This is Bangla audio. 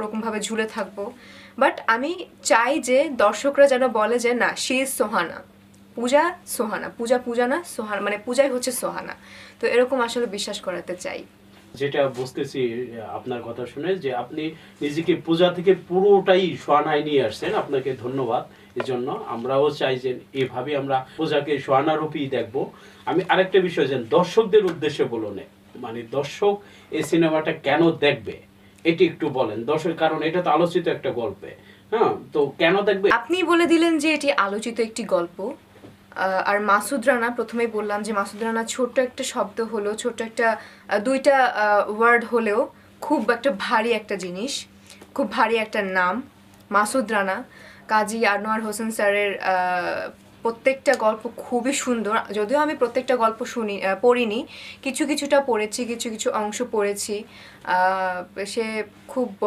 ওরকমভাবে ঝুলে থাকবো, বাট আমি চাই যে দর্শকরা যেন বলে যে না, শি ইজ সোহানা, পূজা সোহানা, পূজা না সোহানা, মানে পূজাই হচ্ছে সোহানা। তো এরকম আসলে বিশ্বাস করাতে চাই। যেটা বুঝতেছি আপনার কথা শুনে যে আপনি নিজেকে পূজা থেকে পুরোটাই সোহানায় নিয়ে আসছেন, আপনাকে ধন্যবাদ এজন্য। আমরাও চাই যে এভাবে আমরা পূজাকে সোহানারূপী দেখব। আমি আরেকটা বিষয় যে দর্শকদের উদ্দেশ্যে বলুন, মানে দর্শক এই সিনেমাটা কেন দেখবে এটি একটু বলেন দর্শক, কারণ এটা তো আলোচিত একটা গল্পে, হ্যাঁ, তো কেন দেখবে? আপনি বলে দিলেন যে এটি আলোচিত একটি গল্প। আর মাসুদ রানা, প্রথমেই বললাম যে মাসুদ রানা ছোট্ট একটা শব্দ হলো, ছোট্ট একটা দুইটা ওয়ার্ড হলেও খুব একটা ভারী একটা জিনিস, খুব ভারী একটা নাম মাসুদ রানা। কাজী আনোয়ার হোসেন স্যারের প্রত্যেকটা গল্প খুবই সুন্দর, যদিও আমি প্রত্যেকটা গল্প পড়িনি, কিছুটা পড়েছি, কিছু অংশ পড়েছি। সে খুব